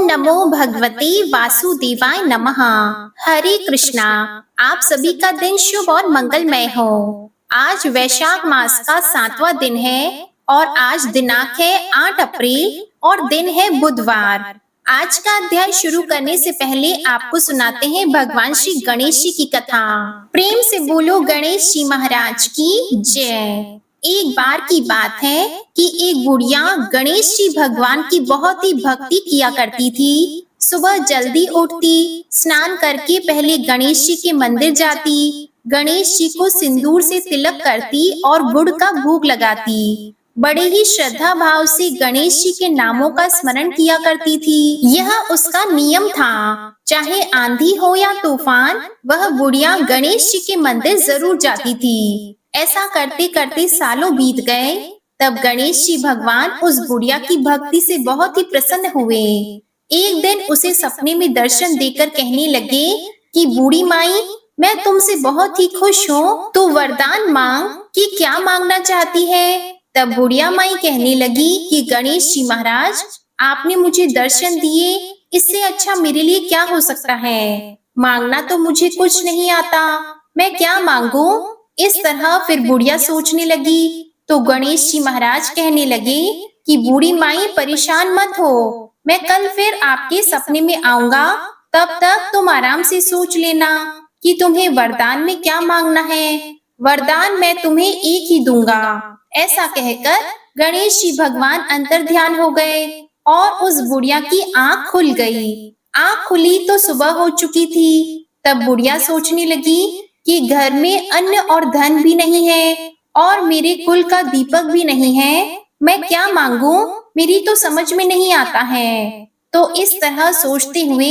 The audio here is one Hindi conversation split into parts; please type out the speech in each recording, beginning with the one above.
नमो भगवते वासुदेवाय नमः। हरे कृष्णा। आप सभी का दिन शुभ और मंगलमय हो। आज वैशाख मास का 7वां दिन है और आज दिनांक है 8 अप्रैल और दिन है बुधवार। आज का अध्याय शुरू करने से पहले आपको सुनाते हैं भगवान श्री गणेश जी की कथा। प्रेम से बोलो गणेश जी महाराज की जय। एक बार की बात है कि एक बुढ़िया गणेश जी भगवान की बहुत ही भक्ति किया करती थी। सुबह जल्दी उठती, स्नान करके पहले गणेश जी के मंदिर जाती, गणेश जी को सिंदूर से तिलक करती और गुड़ का भोग लगाती। बड़े ही श्रद्धा भाव से गणेश जी के नामों का स्मरण किया करती थी। यह उसका नियम था। चाहे आंधी हो या तूफान, वह बुढ़िया गणेश जी के मंदिर जरूर जाती थी। ऐसा करते करते सालों बीत गए। तब गणेश जी भगवान उस बुढ़िया की भक्ति से बहुत ही प्रसन्न हुए। एक दिन उसे सपने में दर्शन देकर कहने लगे कि बूढ़ी माई, मैं तुमसे बहुत ही खुश हूँ, तू वरदान मांग कि क्या मांगना चाहती है। तब बुढ़िया माई कहने लगी कि गणेश जी महाराज, आपने मुझे दर्शन दिए, इससे अच्छा मेरे लिए क्या हो सकता है। मांगना तो मुझे कुछ नहीं आता, मैं क्या मांगू। इस तरह फिर बुढ़िया सोचने लगी तो गणेश जी महाराज कहने लगे कि बूढ़ी माई परेशान मत हो, मैं कल फिर आपके सपने में आऊंगा, तब तक तुम आराम से सोच लेना कि तुम्हें वरदान में क्या मांगना है। वरदान मैं तुम्हें एक ही दूंगा। ऐसा कहकर गणेश जी भगवान अंतर ध्यान हो गए और उस बुढ़िया की आंख खुल गई। आंख खुली तो सुबह हो चुकी थी। तब बुढ़िया सोचने लगी कि घर में अन्न और धन भी नहीं है और मेरे कुल का दीपक भी नहीं है, मैं क्या मांगू, मेरी तो समझ में नहीं आता है। तो इस तरह सोचते हुए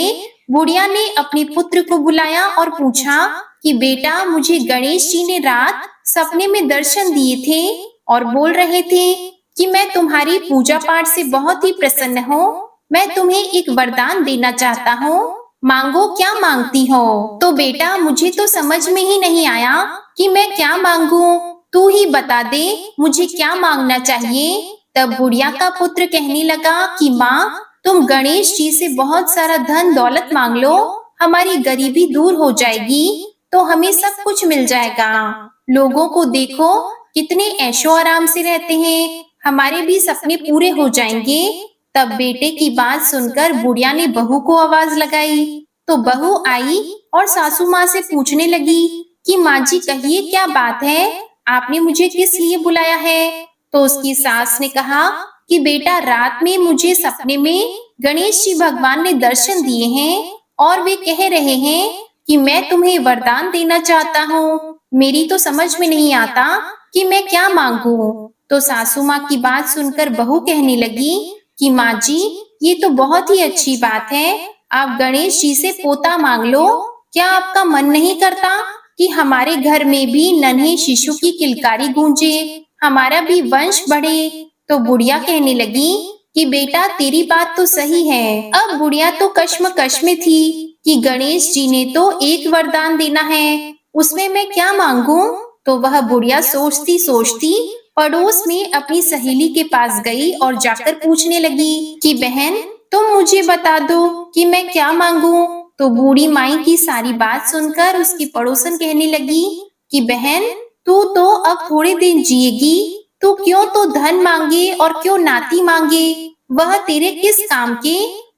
बुढ़िया ने अपने पुत्र को बुलाया और पूछा कि बेटा, मुझे गणेश जी ने रात सपने में दर्शन दिए थे और बोल रहे थे कि मैं तुम्हारी पूजा पाठ से बहुत ही प्रसन्न हूँ, मैं तुम्हें एक वरदान देना चाहता हूँ, मांगो, क्या मांगती हो। तो बेटा, मुझे तो समझ में ही नहीं आया कि मैं क्या मांगू, तू ही बता दे मुझे क्या मांगना चाहिए। तब बुढ़िया का पुत्र कहने लगा कि माँ, तुम गणेश जी से बहुत सारा धन दौलत मांग लो, हमारी गरीबी दूर हो जाएगी, तो हमें सब कुछ मिल जाएगा। लोगों को देखो कितने ऐशो आराम से रहते हैं, हमारे भी सपने पूरे हो जाएंगे। तब बेटे की बात सुनकर बुढ़िया ने बहू को आवाज लगाई। तो बहू आई और सासू माँ से पूछने लगी कि माँ जी कहिए क्या बात है, आपने मुझे किस लिए बुलाया है। तो उसकी सास ने कहा कि बेटा, रात में मुझे सपने में गणेश जी भगवान ने दर्शन दिए हैं और वे कह रहे हैं कि मैं तुम्हें वरदान देना चाहता हूँ, मेरी तो समझ में नहीं आता कि मैं क्या मांगू। तो सासू माँ की बात सुनकर बहू कहने लगी कि माँ जी, ये तो बहुत ही अच्छी बात है, आप गणेश जी से पोता मांग लो। क्या आपका मन नहीं करता कि हमारे घर में भी नन्हे शिशु की किलकारी गूंजे, हमारा भी वंश बढ़े। तो बुढ़िया कहने लगी कि बेटा, तेरी बात तो सही है। अब बुढ़िया तो कश्मकश में थी कि गणेश जी ने तो एक वरदान देना है, उसमें मैं क्या मांगू। तो वह बुढ़िया सोचती सोचती पड़ोस में अपनी सहेली के पास गई और जाकर पूछने लगी कि बहन, तुम मुझे बता दो कि मैं क्या मांगू। तो बूढ़ी माई की सारी बात सुनकर उसकी पड़ोसन कहने लगी कि बहन, तू तो अब थोड़े दिन जिएगी, तू क्यों तो धन मांगे और क्यों नाती मांगे, वह तेरे किस काम के।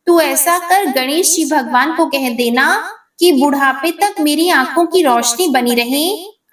तू ऐसा कर, गणेश जी भगवान को कह देना कि बुढ़ापे तक मेरी आंखों की रोशनी बनी रहे।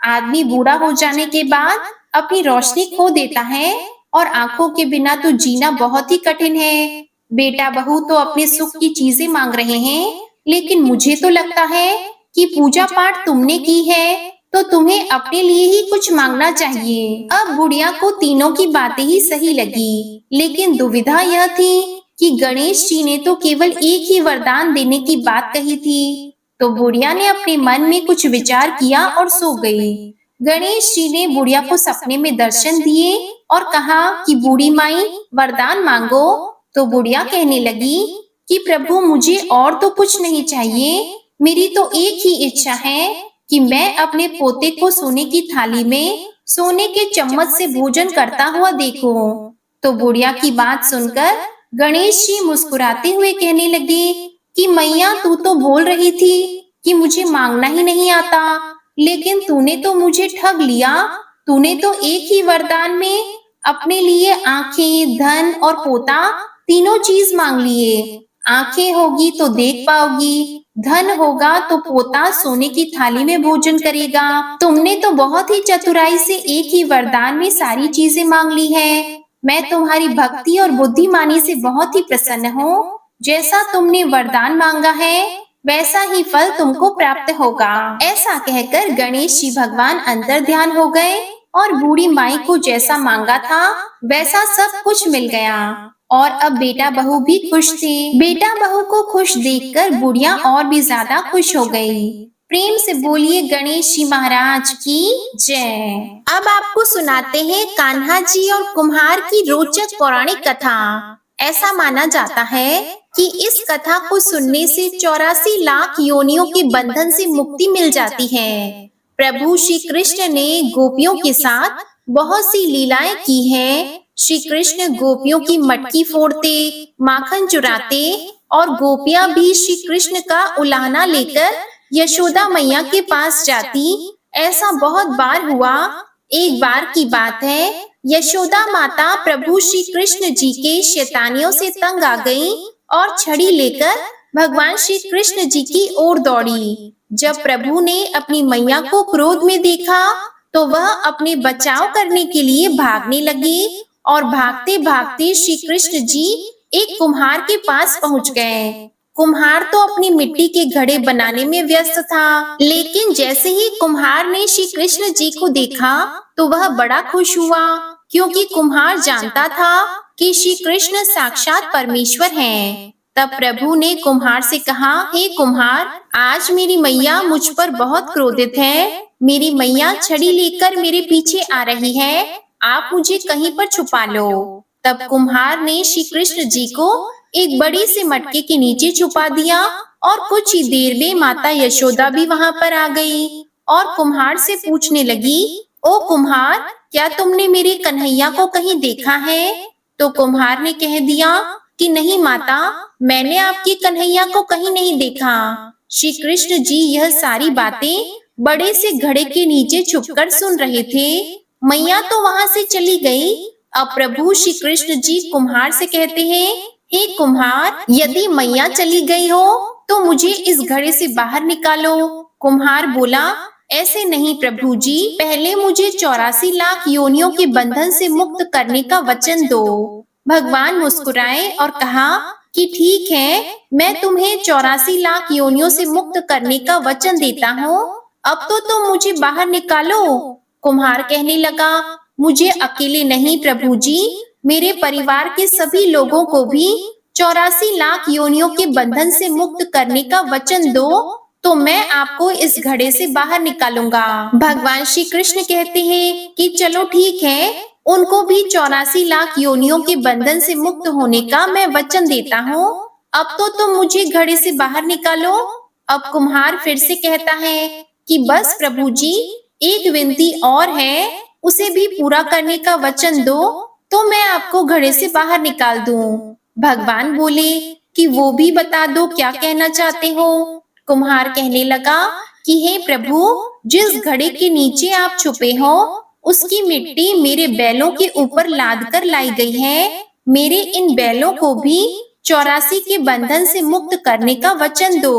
आदमी बूढ़ा हो जाने के बाद अपनी रोशनी खो देता है और आंखों के बिना तो जीना बहुत ही कठिन है। बेटा बहू तो अपने सुख की चीजें मांग रहे हैं, लेकिन मुझे तो लगता है कि पूजा पाठ तुमने की है तो तुम्हें अपने लिए ही कुछ मांगना चाहिए। अब बुढ़िया को तीनों की बातें ही सही लगी, लेकिन दुविधा यह थी कि गणेश जी ने तो केवल एक ही वरदान देने की बात कही थी। तो बुढ़िया ने अपने मन में कुछ विचार किया और सो गई। गणेश जी ने बुढ़िया को सपने में दर्शन दिए और कहा कि बूढ़ी माई, वरदान मांगो। तो बुढ़िया कहने लगी कि प्रभु, मुझे और तो कुछ नहीं चाहिए, मेरी तो एक ही इच्छा है कि मैं अपने पोते को सोने की थाली में सोने के चम्मच से भोजन करता हुआ देखूं। तो बुढ़िया की बात सुनकर गणेश जी मुस्कुराते हुए कहने लगे कि मैया, तू तो बोल रही थी कि मुझे मांगना ही नहीं आता, लेकिन तूने तो मुझे ठग लिया। तूने तो एक ही वरदान में अपने लिए आंखें, धन और पोता तीनों चीज मांग लिए। आंखें होगी तो देख पाओगी, धन होगा तो पोता सोने की थाली में भोजन करेगा। तुमने तो बहुत ही चतुराई से एक ही वरदान में सारी चीजें मांग ली है। मैं तुम्हारी भक्ति और बुद्धिमानी से बहुत ही प्रसन्न हूँ। जैसा तुमने वरदान मांगा है, वैसा ही फल तुमको प्राप्त होगा। ऐसा कहकर गणेश जी भगवान अंतर ध्यान हो गए और बूढ़ी माई को जैसा मांगा था वैसा सब कुछ मिल गया। और अब बेटा बहू भी खुश थे। बेटा बहू को खुश देखकर बुढ़िया और भी ज्यादा खुश हो गई। प्रेम से बोलिए गणेश जी महाराज की जय। अब आपको सुनाते हैं कान्हा जी और कुम्हार की रोचक पौराणिक कथा। ऐसा माना जाता है कि इस कथा को सुनने से 84 लाख योनियों के बंधन से मुक्ति मिल जाती है। प्रभु श्री कृष्ण ने गोपियों के साथ बहुत सी लीलाएं की हैं। श्री कृष्ण गोपियों की मटकी फोड़ते, माखन चुराते और गोपियां भी श्री कृष्ण का उलाहना लेकर यशोदा मैया के पास जाती। ऐसा बहुत बार हुआ। एक बार की बात है, यशोदा माता प्रभु श्री कृष्ण जी के शैतानियों से तंग आ गई और छड़ी लेकर भगवान श्री कृष्ण जी की ओर दौड़ी। जब प्रभु ने अपनी मैया को क्रोध में देखा तो वह अपने बचाव करने के लिए भागने लगी और भागते भागते श्री कृष्ण जी एक कुम्हार के पास पहुंच गए। कुम्हार तो अपनी मिट्टी के घड़े बनाने में व्यस्त था, लेकिन जैसे ही कुम्हार ने श्री कृष्ण जी को देखा तो वह बड़ा खुश हुआ, क्योंकि कुम्हार जानता था कि श्री कृष्ण साक्षात परमेश्वर हैं। तब प्रभु ने कुम्हार से कहा, हे कुम्हार, आज मेरी मैया मुझ पर बहुत क्रोधित है। मेरी मैया छड़ी लेकर मेरे पीछे आ रही है, आप मुझे कहीं पर छुपा लो। तब कुम्हार ने श्री कृष्ण जी को एक बड़ी से मटके के नीचे छुपा दिया और कुछ ही देर में माता यशोदा भी वहां पर आ गई और कुम्हार से पूछने लगी, ओ कुम्हार, क्या तुमने मेरे कन्हैया को कहीं देखा है? तो कुम्हार ने कह दिया कि नहीं माता, मैंने आपके कन्हैया को कहीं नहीं देखा। श्री कृष्ण जी यह सारी बातें बड़े से घड़े के नीचे छुपकर सुन रहे थे। मैया तो वहां से चली गई। अब प्रभु श्री कृष्ण जी कुम्हार से कहते हैं, हे कुम्हार, यदि मैया चली गई हो तो मुझे इस घड़े से बाहर निकालो। कुम्हार बोला, ऐसे नहीं प्रभु जी, पहले मुझे 84 लाख योनियों के बंधन से मुक्त करने का वचन दो। भगवान मुस्कुराए और कहा कि ठीक है, मैं तुम्हें 84 लाख योनियों से मुक्त करने का वचन देता हूँ। अब तो तुम मुझे बाहर निकालो। कुम्हार कहने लगा, मुझे अकेले नहीं प्रभु जी, मेरे परिवार के सभी लोगों को भी 84 लाख योनियों के बंधन से मुक्त करने का वचन दो, तो मैं आपको इस घड़े से बाहर निकालूंगा। भगवान श्री कृष्ण कहते हैं कि चलो ठीक है, उनको भी 84 लाख योनियों के बंधन से मुक्त होने का मैं वचन देता हूँ। अब तो तुम मुझे घड़े से बाहर निकालो। अब कुम्हार फिर से कहता है कि बस प्रभु जी, एक विनती और है, उसे भी पूरा करने का वचन दो तो मैं आपको घड़े से बाहर निकाल दूं। भगवान बोले कि वो भी बता दो, क्या कहना चाहते हो? कुम्हार कहने लगा कि हे प्रभु, जिस घड़े के नीचे आप छुपे हो उसकी मिट्टी मेरे बैलों के ऊपर लाद कर लाई गई है। मेरे इन बैलों को भी 84 के बंधन से मुक्त करने का वचन दो।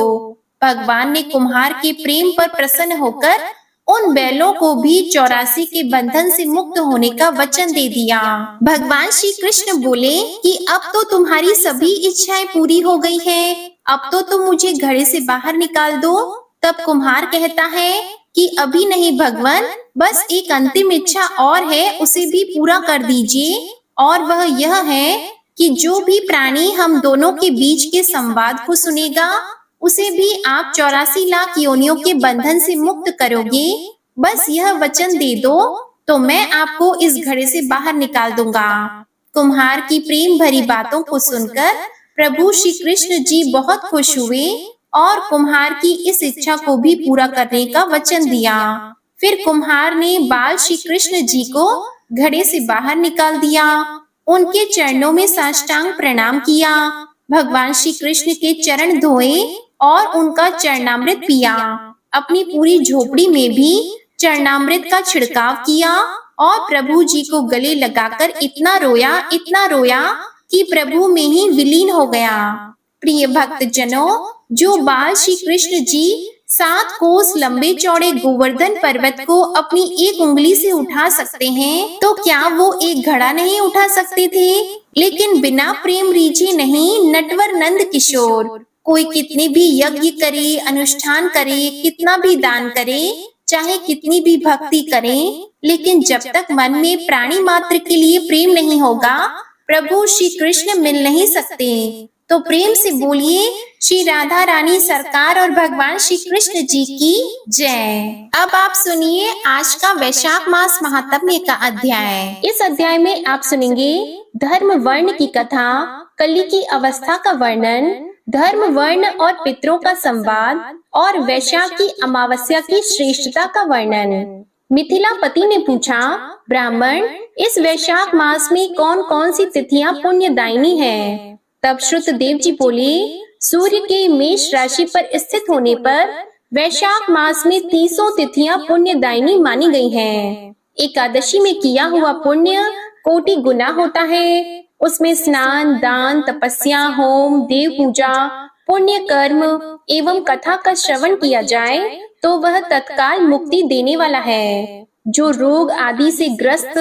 भगवान ने कुम्हार के प्रेम पर प्रसन्न होकर उन बैलों को भी 84 के बंधन से मुक्त होने का वचन दे दिया। भगवान श्री कृष्ण बोले कि अब तो तुम्हारी सभी इच्छाएं पूरी हो गई हैं, अब तो तुम मुझे घड़े से बाहर निकाल दो। तब कुम्हार कहता है कि अभी नहीं भगवान, बस एक अंतिम इच्छा और है, उसे भी पूरा कर दीजिए। और वह यह है कि जो भी प्राणी हम दोनों के बीच के संवाद को सुनेगा उसे भी आप 84 लाख योनियों के बंधन से मुक्त करोगे। बस यह वचन दे दो तो मैं आपको इस घड़े से बाहर निकाल दूंगा। कुम्हार की प्रेम भरी बातों को सुनकर प्रभु श्री कृष्ण जी बहुत खुश हुए और कुम्हार की इस इच्छा को भी पूरा करने का वचन दिया। फिर कुम्हार ने बाल श्री कृष्ण जी को घड़े से बाहर निकाल दिया उनके चरणों में साष्टांग प्रणाम किया। भगवान श्री कृष्ण के चरण धोए और उनका चरणामृत पिया। अपनी पूरी झोपड़ी में भी चरणामृत का छिड़काव किया और प्रभु जी को गले लगाकर इतना रोया कि प्रभु में ही विलीन हो गया। प्रिय भक्त जनों, जो बाल श्री कृष्ण जी 7 कोस लंबे चौड़े गोवर्धन पर्वत को अपनी एक उंगली से उठा सकते हैं, तो क्या वो एक घड़ा नहीं उठा सकते थे? लेकिन बिना प्रेम रीझे नहीं नटवर नंद किशोर। कोई कितने भी यज्ञ करे, अनुष्ठान करे, कितना भी दान करे, चाहे कितनी भी भक्ति करे, लेकिन जब तक मन में प्राणी मात्र के लिए प्रेम नहीं होगा, प्रभु श्री कृष्ण मिल नहीं सकते। तो प्रेम से बोलिए श्री राधा रानी सरकार और भगवान श्री कृष्ण जी की जय। अब आप सुनिए आज का वैशाख मास महात्म्य का अध्याय। इस अध्याय में आप सुनेंगे धर्म वर्ण की कथा, कली की अवस्था का वर्णन, धर्म वर्ण और पितरों का संवाद और वैशाख की अमावस्या की श्रेष्ठता का वर्णन। मिथिलापति ने पूछा, ब्राह्मण, इस वैशाख मास में कौन कौन सी तिथियां पुण्यदायिनी हैं? तब श्रुतदेव जी बोले, सूर्य के मेष राशि पर स्थित होने पर वैशाख मास में 30 तिथियां पुण्यदायिनी मानी गई हैं। एकादशी में किया हुआ पुण्य कोटि गुना होता है। उसमें स्नान, दान, तपस्या, होम, देव पूजा, पुण्य कर्म एवं कथा का श्रवण किया जाए तो वह तत्काल मुक्ति देने वाला है। जो रोग आदि से ग्रस्त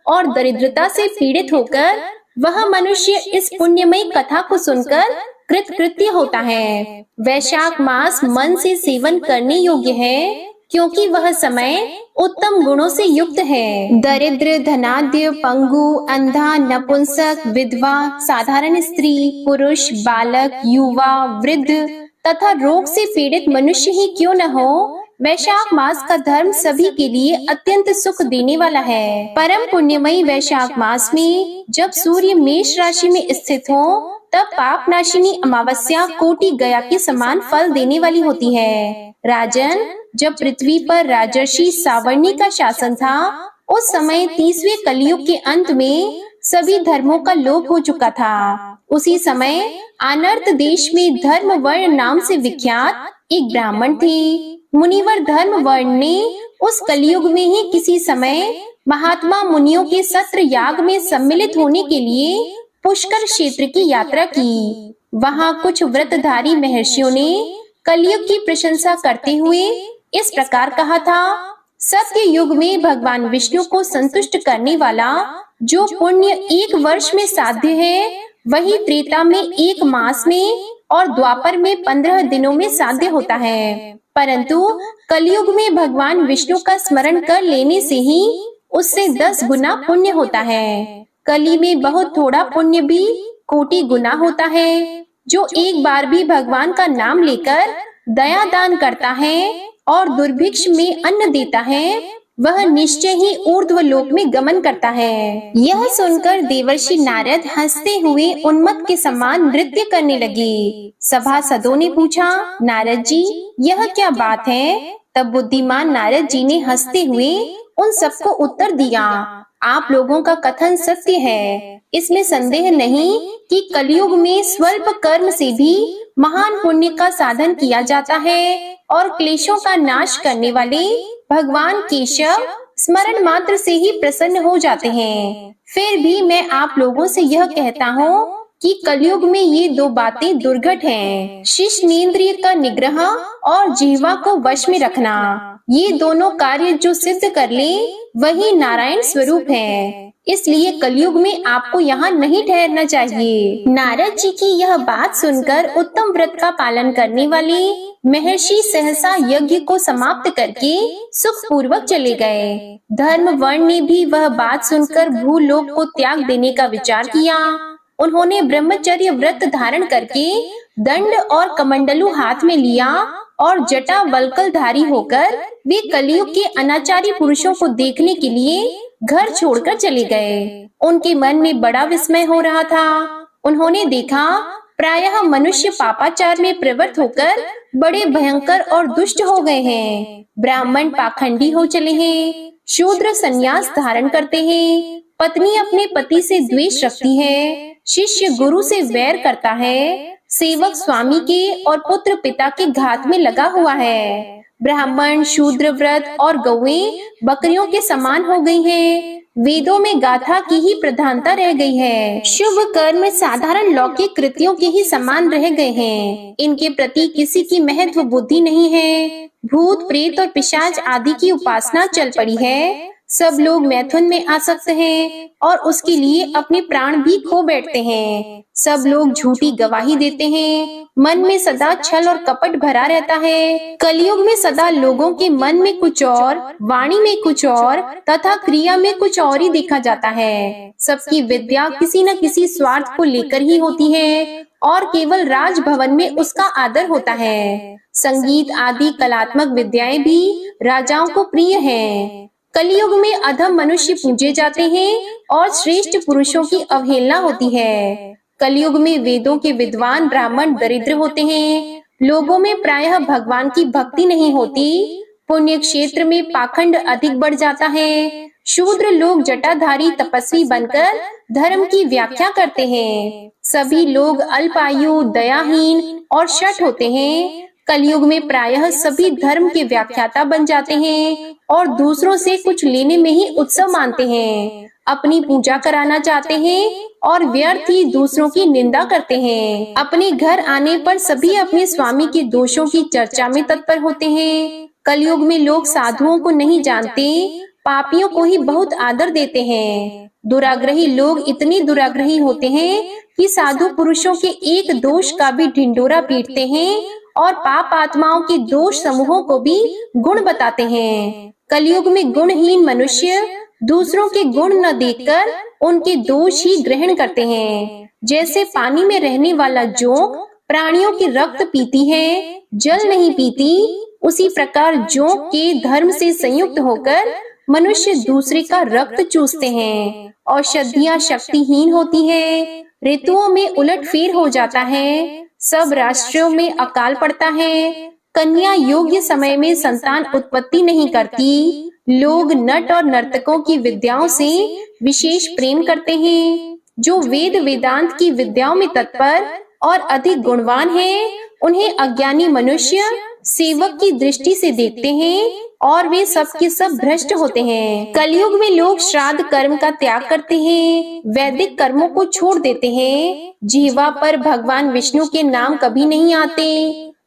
और दरिद्रता से पीड़ित होकर वह मनुष्य इस पुण्यमयी कथा को सुनकर कृतकृत्य होता है। वैशाख मास मन से सेवन करने योग्य है, क्योंकि वह समय उत्तम गुणों से युक्त है। दरिद्र, धनाढ्य, पंगु, अंधा, नपुंसक, विधवा, साधारण स्त्री, पुरुष, बालक, युवा, वृद्ध तथा रोग से पीड़ित मनुष्य ही क्यों न हो, वैशाख मास का धर्म सभी के लिए अत्यंत सुख देने वाला है। परम पुण्यमयी वैशाख मास में जब सूर्य मेष राशि में स्थित हो, तब पाप नाशिनी अमावस्या कोटि गया के समान फल देने वाली होती है। राजन, जब पृथ्वी पर राजर्षि सावर्णी का शासन था, उस समय 30वें कलयुग के अंत में सभी धर्मों का लोप हो चुका था। उसी समय अनर्त देश में धर्म वर्ण नाम से विख्यात एक ब्राह्मण थे। मुनिवर धर्म वर्ण ने उस कलयुग में ही किसी समय महात्मा मुनियों के सत्र याग में सम्मिलित होने के लिए पुष्कर क्षेत्र की यात्रा की। वहाँ कुछ व्रतधारी महर्षियों ने कलयुग की प्रशंसा करते हुए इस प्रकार कहा था, सत्य युग में भगवान विष्णु को संतुष्ट करने वाला जो पुण्य 1 वर्ष में साध्य है, वही त्रेता में 1 मास में और द्वापर में 15 दिनों में साध्य होता है। परंतु कलयुग में भगवान विष्णु का स्मरण कर लेने से ही उससे 10 गुना पुण्य होता है। कली में बहुत थोड़ा पुण्य भी कोटि गुना होता है। जो एक बार भी भगवान का नाम लेकर दया दान करता है और दुर्भिक्ष में अन्न देता है, वह निश्चय ही ऊर्ध्व लोक में गमन करता है। यह सुनकर देवर्षि नारद हंसते हुए उन्मत्त के समान नृत्य करने लगे। सभासदों ने पूछा, नारद जी, यह क्या बात है? तब बुद्धिमान नारद जी ने हंसते हुए उन सबको उत्तर दिया, आप लोगों का कथन सत्य है। इसमें संदेह नहीं कि कलयुग में स्वल्प कर्म से भी महान पुण्य का साधन किया जाता है और क्लेशों का नाश करने वाले भगवान केशव स्मरण मात्र से ही प्रसन्न हो जाते हैं। फिर भी मैं आप लोगों से यह कहता हूँ कि कलयुग में ये 2 बातें दुर्घट हैं। शिश्नेंद्रिय का निग्रह और जिह्वा को वश में रखना। ये दोनों कार्य जो सिद्ध कर ले वही नारायण स्वरूप है। इसलिए कलयुग में आपको यहाँ नहीं ठहरना चाहिए। नारद जी की यह बात सुनकर उत्तम व्रत का पालन करने वाले महर्षि सहसा यज्ञ को समाप्त करके सुख पूर्वक चले गए। धर्म वर्ण ने भी वह बात सुनकर भूलोक को त्याग देने का विचार किया। उन्होंने ब्रह्मचर्य व्रत धारण करके दंड और कमंडलू हाथ में लिया और जटा वल्कलधारी होकर वे कलयुग के अनाचारी पुरुषों को देखने के लिए घर छोड़कर चले गए। उनके मन में बड़ा विस्मय हो रहा था। उन्होंने देखा प्रायः मनुष्य पापाचार में प्रवृत्त होकर बड़े भयंकर और दुष्ट हो गए हैं। ब्राह्मण पाखंडी हो चले हैं, शूद्र संन्यास धारण करते हैं, पत्नी अपने पति से द्वेष रखती है, शिष्य गुरु से वैर करता है, सेवक स्वामी के और पुत्र पिता के घात में लगा हुआ है। ब्राह्मण शूद्र व्रत और गौएं बकरियों के समान हो गई हैं। वेदों में गाथा की ही प्रधानता रह गई है। शुभ कर्म साधारण लौकिक कृतियों के ही समान रह गए हैं। इनके प्रति किसी की महत्व बुद्धि नहीं है। भूत प्रेत और पिशाच आदि की उपासना चल पड़ी है। सब लोग मैथुन में आसक्त हैं और उसके लिए अपने प्राण भी खो बैठते हैं। सब लोग झूठी गवाही देते हैं। मन में सदा छल और कपट भरा रहता है। कलयुग में सदा लोगों के मन में कुछ और, वाणी में कुछ और तथा क्रिया में कुछ और ही देखा जाता है। सबकी विद्या किसी न किसी स्वार्थ को लेकर ही होती है और केवल राजभवन में उसका आदर होता है। संगीत आदि कलात्मक विद्याएं भी राजाओं को प्रिय हैं। कलयुग में अधम मनुष्य पूजे जाते हैं और श्रेष्ठ पुरुषों की अवहेलना होती है। कलयुग में वेदों के विद्वान ब्राह्मण दरिद्र होते हैं। लोगों में प्रायः भगवान की भक्ति नहीं होती। पुण्य क्षेत्र में पाखंड अधिक बढ़ जाता है। शूद्र लोग जटाधारी तपस्वी बनकर धर्म की व्याख्या करते हैं। सभी लोग अल्पायु, दयाहीन और शठ होते हैं। कलयुग में प्रायः सभी धर्म के व्याख्याता बन जाते हैं और दूसरों से कुछ लेने में ही उत्सव मानते हैं। अपनी पूजा कराना चाहते हैं और व्यर्थ ही दूसरों की निंदा करते हैं। अपने घर आने पर सभी अपने स्वामी के दोषों की चर्चा में तत्पर होते हैं। कलयुग में लोग साधुओं को नहीं जानते, पापियों को ही बहुत आदर देते हैं। दुराग्रही लोग इतने दुराग्रही होते हैं कि साधु पुरुषों के एक दोष का भी ढिंढोरा पीटते हैं और पाप आत्माओं के दोष समूहों को भी गुण बताते हैं। कलयुग में गुणहीन मनुष्य दूसरों के गुण न देखकर उनके दोष ही ग्रहण करते हैं। जैसे पानी में रहने वाला जोंक प्राणियों की रक्त पीती है, जल नहीं पीती, उसी प्रकार जोंक के धर्म से संयुक्त होकर मनुष्य दूसरे का रक्त चूसते हैं। औषधियाँ शक्तिहीन होती है, ऋतुओं में उलटफेर हो जाता है, सब राष्ट्रों में अकाल पड़ता है, कन्या योग्य समय में संतान उत्पत्ति नहीं करती, लोग नट और नर्तकों की विद्याओं से विशेष प्रेम करते हैं। जो वेद वेदांत की विद्याओं में तत्पर और अधिक गुणवान हैं, उन्हें अज्ञानी मनुष्य सेवक की दृष्टि से देखते हैं और वे सब के सब भ्रष्ट होते हैं। कलयुग में लोग श्राद्ध कर्म का त्याग करते हैं, वैदिक कर्मों को छोड़ देते हैं। जिह्वा पर भगवान विष्णु के नाम कभी नहीं आते।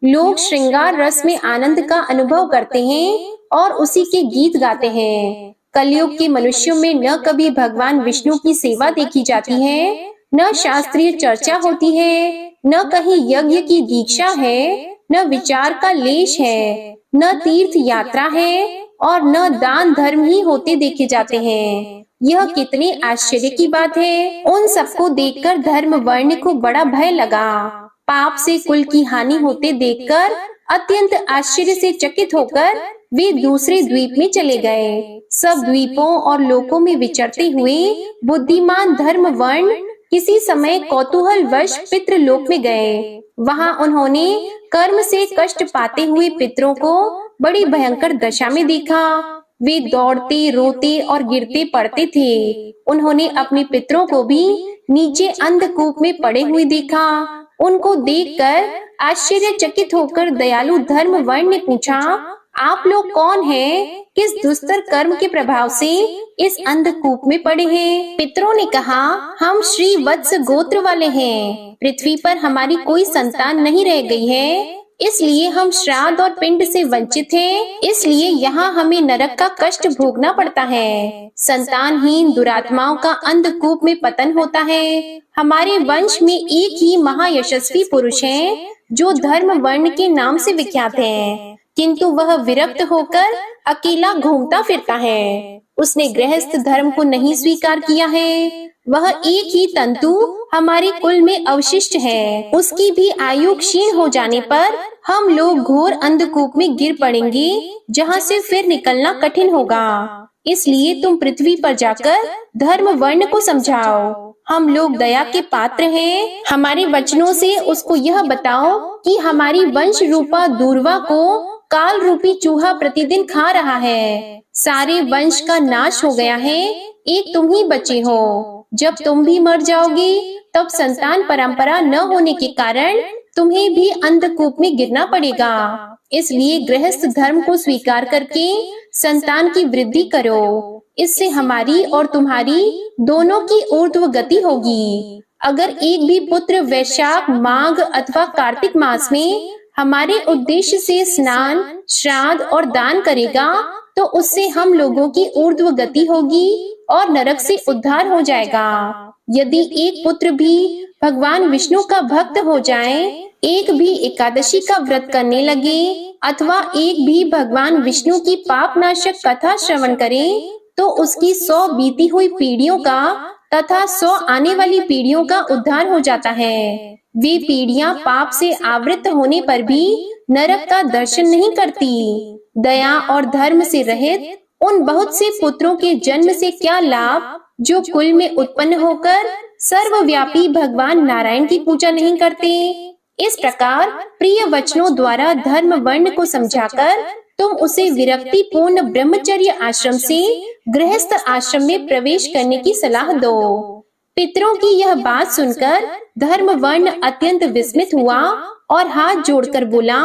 लोग श्रृंगार रस में आनंद का अनुभव करते हैं और उसी के गीत गाते हैं। कलयुग के मनुष्यों में न कभी भगवान विष्णु की सेवा देखी जाती है, न शास्त्रीय चर्चा होती है, न कहीं यज्ञ की दीक्षा है, न विचार का लेश है, न तीर्थ यात्रा है और न दान धर्म ही होते देखे जाते हैं। यह कितने आश्चर्य की बात है। उन सबको देखकर धर्म वर्ण को बड़ा भय लगा। पाप से कुल की हानि होते देखकर अत्यंत आश्चर्य से चकित होकर वे दूसरे द्वीप में चले गए। सब द्वीपों और लोकों में विचरते हुए बुद्धिमान धर्म वर्ण किसी समय कौतूहलवश पितृलोक में गए। वहां उन्होंने कर्म से कष्ट पाते हुए पितरों को बड़ी भयंकर दशा में देखा। वे दौड़ते, रोते और गिरते पड़ते थे। उन्होंने अपने पितरों को भी नीचे अंधकूप में पड़े हुए देखा। उनको देखकर आश्चर्यचकित होकर दयालु धर्म वर्ण ने पूछा, आप लोग कौन हैं? किस दुस्तर कर्म के प्रभाव से इस अंधकूप में पड़े हैं? पितरों ने कहा, हम श्री वत्स गोत्र वाले हैं। पृथ्वी पर हमारी कोई संतान नहीं रह गई है, इसलिए हम श्राद्ध और पिंड से वंचित हैं। इसलिए यहाँ हमें नरक का कष्ट भोगना पड़ता है। संतानहीन दुरात्माओं का अंधकूप में पतन होता है। हमारे वंश में एक ही महायशस्वी पुरुष है जो धर्म वर्ण के नाम से विख्यात है, किंतु वह विरक्त होकर अकेला घूमता फिरता है। उसने गृहस्थ धर्म को नहीं स्वीकार किया है। वह एक ही तंतु हमारे कुल में अवशिष्ट है। उसकी भी आयु क्षीण हो जाने पर हम लोग घोर अंधकूप में गिर पड़ेंगे, जहाँ से फिर निकलना कठिन होगा। इसलिए तुम पृथ्वी पर जाकर धर्म वर्ण को समझाओ। हम लोग दया के पात्र हैं। हमारे वचनों से उसको यह बताओ कि हमारी वंश रूपा दूर्वा को काल रूपी चूहा प्रतिदिन खा रहा है। सारे वंश का नाश हो गया है, एक तुम ही बचे हो। जब तुम भी मर जाओगे तब संतान परंपरा न होने के कारण तुम्हें भी अंधकूप में गिरना पड़ेगा। इसलिए गृहस्थ धर्म को स्वीकार करके संतान की वृद्धि करो। इससे हमारी और तुम्हारी दोनों की ऊर्ध्व गति होगी। अगर एक भी पुत्र वैशाख, माघ अथवा कार्तिक मास में हमारे उद्देश्य से स्नान, श्राद्ध और दान करेगा तो उससे हम लोगों की ऊर्ध्व गति होगी और नरक से उद्धार हो जाएगा। यदि एक पुत्र भी भगवान विष्णु का भक्त हो जाए, एक भी एकादशी का व्रत करने लगे अथवा एक भी भगवान विष्णु की पापनाशक कथा श्रवण करे तो उसकी 100 बीती हुई पीढ़ियों का तथा 100 आने वाली पीढ़ियों का उद्धार हो जाता है। वे पीढ़ियां पाप से आवृत होने पर भी नरक का दर्शन नहीं करती। दया और धर्म से रहित उन बहुत से पुत्रों के जन्म से क्या लाभ जो कुल में उत्पन्न होकर सर्वव्यापी भगवान नारायण की पूजा नहीं करते। इस प्रकार प्रिय वचनों द्वारा धर्म वर्ण को समझाकर तुम उसे विरक्ति पूर्ण ब्रह्मचर्य आश्रम से गृहस्थ आश्रम में प्रवेश करने की सलाह दो। पितरों की यह बात सुनकर धर्म वर्ण अत्यंत विस्मित हुआ और हाथ जोड़कर बोला,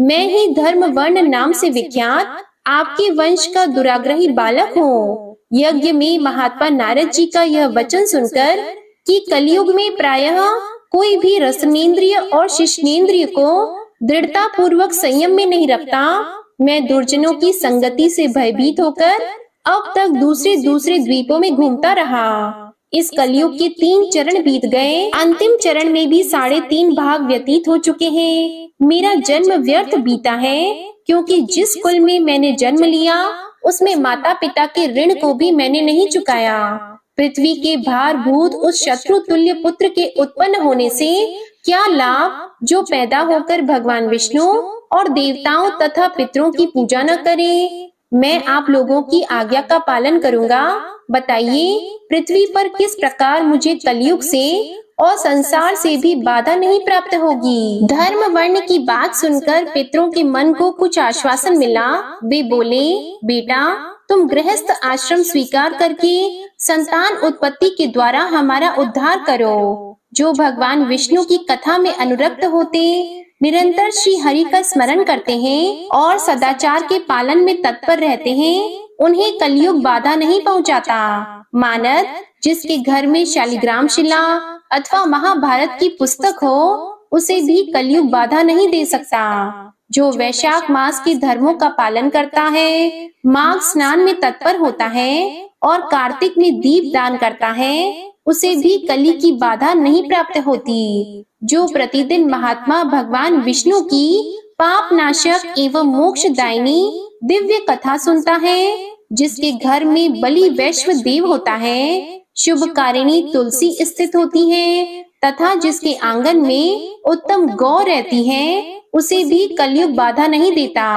मैं ही धर्म वर्ण नाम से विख्यात आपके वंश का दुराग्रही बालक हूँ। यज्ञ में महात्मा नारद जी का यह वचन सुनकर कि कलयुग में प्रायः कोई भी रसनेन्द्रिय और शिश्नेन्द्रिय को दृढ़ता पूर्वक संयम में नहीं रखता, मैं दुर्जनों की संगति से भयभीत होकर अब तक दूसरे दूसरे द्वीपों में घूमता रहा। इस कलयुग के 3 चरण बीत गए, अंतिम चरण में भी 3.5 भाग व्यतीत हो चुके हैं। मेरा जन्म व्यर्थ बीता है, क्योंकि जिस कुल में मैंने जन्म लिया उसमें माता पिता के ऋण को भी मैंने नहीं चुकाया। पृथ्वी के भारभूत उस शत्रु तुल्य पुत्र के उत्पन्न होने से क्या लाभ जो पैदा होकर भगवान विष्णु और देवताओं तथा पितरों की पूजा न करे। मैं आप लोगों की आज्ञा का पालन करूंगा। बताइए, पृथ्वी पर किस प्रकार मुझे कलयुग से और संसार से भी बाधा नहीं प्राप्त होगी। धर्म वर्ण की बात सुनकर पितरों के मन को कुछ आश्वासन मिला। वे बोले, बेटा तुम गृहस्थ आश्रम स्वीकार करके संतान उत्पत्ति के द्वारा हमारा उद्धार करो। जो भगवान विष्णु की कथा में अनुरक्त होते, निरंतर श्री हरि का स्मरण करते हैं और सदाचार के पालन में तत्पर रहते हैं, उन्हें कलयुग बाधा नहीं पहुंचाता। मानद जिसके घर में शालिग्राम शिला अथवा महाभारत की पुस्तक हो, उसे भी कलयुग बाधा नहीं दे सकता। जो वैशाख मास के धर्मों का पालन करता है, माघ स्नान में तत्पर होता है और कार्तिक में दीप दान करता है, उसे भी कली की बाधा नहीं प्राप्त होती। जो प्रतिदिन महात्मा भगवान विष्णु की पाप नाशक एवं मोक्षदायिनी दिव्य कथा सुनता है, जिसके घर में बलि वैश्व देव होता है, शुभकारिणी तुलसी स्थित होती है तथा जिसके आंगन में उत्तम गौ रहती है, उसे भी कलयुग बाधा नहीं देता।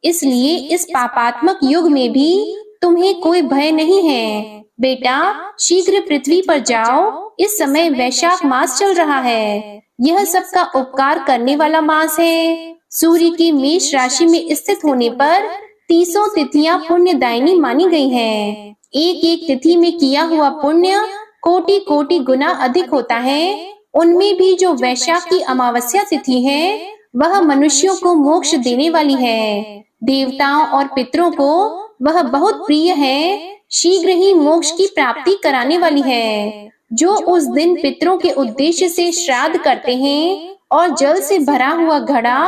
इसलिए इस पापात्मक युग में भी तुम्हें कोई भय नहीं है। बेटा शीघ्र पृथ्वी पर जाओ, इस समय वैशाख मास चल रहा है। यह सबका उपकार करने वाला मास है। सूर्य की मेष राशि में स्थित होने पर 30 तिथियां पुण्यदायिनी मानी गई हैं। एक एक तिथि में किया हुआ पुण्य कोटि कोटि गुना अधिक होता है। उनमें भी जो वैशाख की अमावस्या तिथि है, वह मनुष्यों को मोक्ष देने वाली है। देवताओं और पितरों को वह बहुत प्रिय है, शीघ्र ही मोक्ष की प्राप्ति कराने वाली है। जो उस दिन पितरों के उद्देश्य से श्राद्ध करते हैं और जल से भरा हुआ घड़ा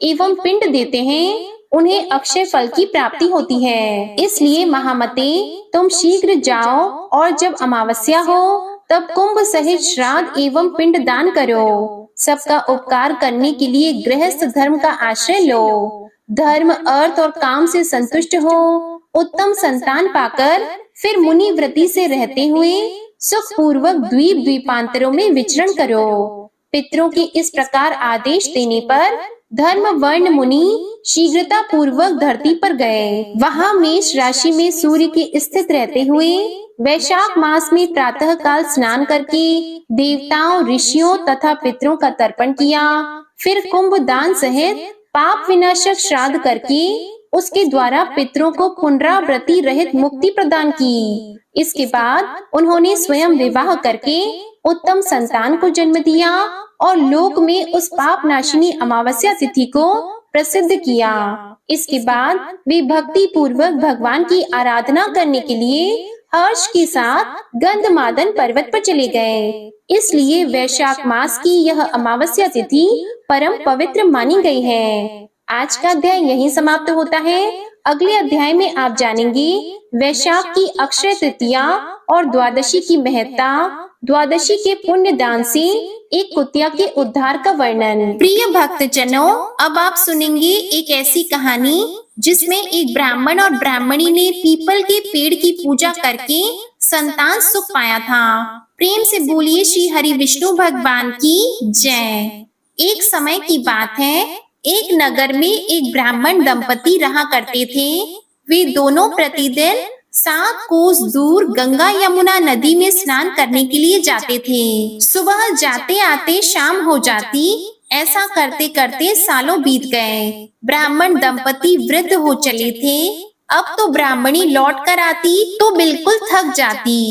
एवं पिंड देते हैं, उन्हें अक्षय फल की प्राप्ति होती है। इसलिए महामते, तुम शीघ्र जाओ और जब अमावस्या हो तब कुंभ सहित श्राद्ध एवं पिंड दान करो। सबका उपकार करने के लिए गृहस्थ धर्म का आश्रय लो। धर्म, अर्थ और काम से संतुष्ट हो, उत्तम संतान पाकर फिर मुनि व्रति से रहते हुए सुख पूर्वक द्वीप द्वीपांतरों में विचरण करो। पितरों के इस प्रकार आदेश देने पर धर्म वर्ण मुनि शीघ्रता पूर्वक धरती पर गए। वहां मेष राशि में सूर्य के स्थित रहते हुए वैशाख मास में प्रातः काल स्नान करके देवताओं, ऋषियों तथा पितरों का तर्पण किया। फिर कुंभ दान सहित पाप विनाशक श्राद्ध करके उसके द्वारा पितरों को पुनरावृत्ति रहित मुक्ति प्रदान की। इसके बाद उन्होंने स्वयं विवाह करके उत्तम संतान को जन्म दिया और लोक में उस पाप नाशिनी अमावस्या तिथि को प्रसिद्ध किया। इसके बाद वे भक्ति पूर्वक भगवान की आराधना करने के लिए हर्ष के साथ गंधमादन पर्वत पर चले गए। इसलिए वैशाख मास की यह अमावस्या तिथि परम पवित्र मानी गई है। आज का अध्याय यहीं समाप्त होता है। अगले अध्याय में आप जानेंगे वैशाख की अक्षय तृतीया और द्वादशी की महत्ता, द्वादशी के पुण्य दान से एक कुतिया के उद्धार का वर्णन। प्रिय भक्तजनों, अब आप सुनेंगे एक ऐसी कहानी जिसमें एक ब्राह्मण और ब्राह्मणी ने पीपल के पेड़ की पूजा करके संतान सुख पाया था। प्रेम से बोलिए श्री हरि विष्णु भगवान की जय। एक समय की बात है, एक नगर में एक ब्राह्मण दंपति रहा करते थे। वे दोनों प्रतिदिन 7 कोस दूर गंगा यमुना नदी में स्नान करने के लिए जाते थे। सुबह जाते आते शाम हो जाती। ऐसा करते करते सालों बीत गए। ब्राह्मण दंपति वृद्ध हो चले थे। अब तो ब्राह्मणी लौट कर आती तो बिल्कुल थक जाती।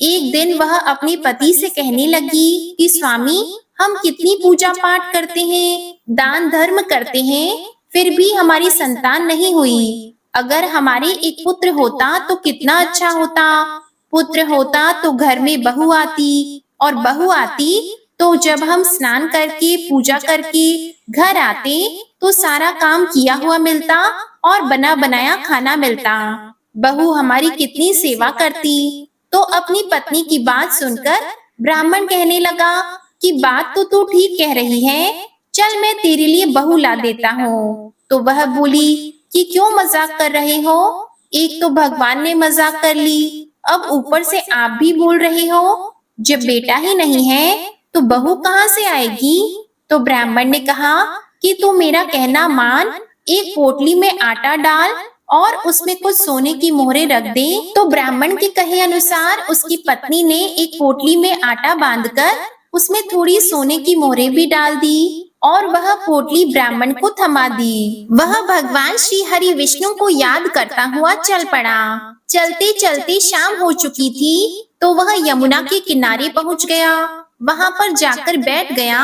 एक दिन वह अपने पति से कहने लगी कि स्वामी, हम कितनी पूजा पाठ करते हैं, दान धर्म करते हैं, फिर भी हमारी संतान नहीं हुई। अगर हमारे एक पुत्र होता तो कितना अच्छा होता। पुत्र होता तो घर में बहू आती, और बहू आती तो जब हम स्नान करके पूजा करके घर आते तो सारा काम किया हुआ मिलता और बना बनाया खाना मिलता। बहू हमारी कितनी सेवा करती। तो अपनी पत्नी की बात सुनकर ब्राह्मण कहने लगा कि बात तो तू ठीक कह रही है, चल मैं तेरे लिए बहू ला देता हूँ। तो वह बोली कि क्यों मजाक कर रहे हो? एक तो भगवान ने मजाक कर ली, अब ऊपर से आप भी बोल रहे हो। जब बेटा ही नहीं है तो बहू कहाँ से आएगी? तो ब्राह्मण ने कहा कि तू मेरा कहना मान, एक पोटली में आटा डाल और उसमें कुछ सोने की मोहरें रख दे। तो ब्राह्मण के कहे अनुसार उसकी पत्नी ने एक पोटली में आटा बांधकर उसमें थोड़ी सोने की मोहरें भी डाल दी और वह पोटली ब्राह्मण को थमा दी। वह भगवान श्री हरि विष्णु को याद करता हुआ चल पड़ा। चलते चलते शाम हो चुकी थी तो वह यमुना के किनारे पहुंच गया। वहां पर जाकर बैठ गया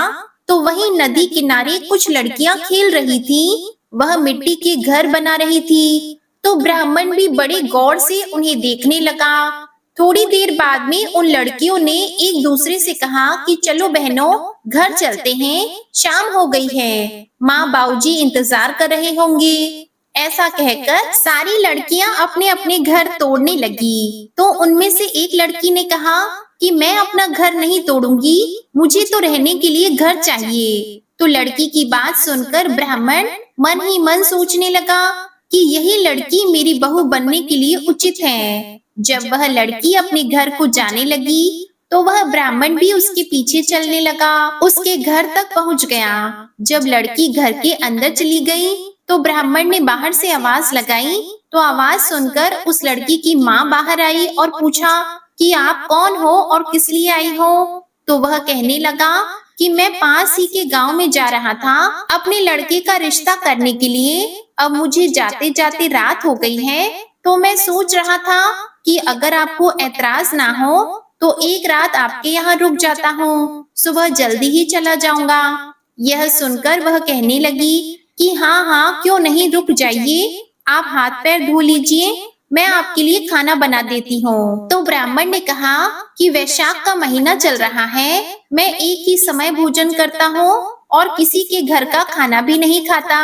तो वहीं नदी किनारे कुछ लड़कियां खेल रही थी। वह मिट्टी के घर बना रही थी। तो ब्राह्मण भी बड़े गौर से उन्हें देखने लगा। थोड़ी देर बाद में उन लड़कियों ने एक दूसरे से कहा कि चलो बहनों, घर चलते हैं, शाम हो गई है, माँ बाबूजी इंतजार कर रहे होंगे। ऐसा कहकर सारी लड़कियां अपने अपने घर तोड़ने लगी। तो उनमें से एक लड़की ने कहा कि मैं अपना घर नहीं तोड़ूंगी, मुझे तो रहने के लिए घर चाहिए। तो लड़की की बात सुनकर ब्राह्मण मन ही मन सोचने लगा कि यही लड़की मेरी बहू बनने के लिए उचित है। जब वह लड़की अपने घर को जाने लगी तो वह ब्राह्मण भी उसके पीछे चलने लगा। उसके घर तक पहुंच गया। जब लड़की घर के अंदर चली गई तो ब्राह्मण ने बाहर से आवाज लगाई। तो आवाज सुनकर उस लड़की की माँ बाहर आई और पूछा कि आप कौन हो और किस लिए आई हो? तो वह कहने लगा कि मैं पास ही के गांव में जा रहा था अपने लड़के का रिश्ता करने के लिए। अब मुझे जाते जाते रात हो गई है, तो मैं सोच रहा था कि अगर आपको ऐतराज ना हो तो एक रात आपके यहाँ रुक जाता हूँ, सुबह जल्दी ही चला जाऊंगा। यह सुनकर वह कहने लगी कि हाँ हाँ, क्यों नहीं, रुक जाइए, आप हाथ पैर धो लीजिए, मैं आपके लिए खाना बना देती हूँ। तो ब्राह्मण ने कहा कि वैशाख का महीना चल रहा है, मैं एक ही समय भोजन करता हूँ और किसी के घर का खाना भी नहीं खाता,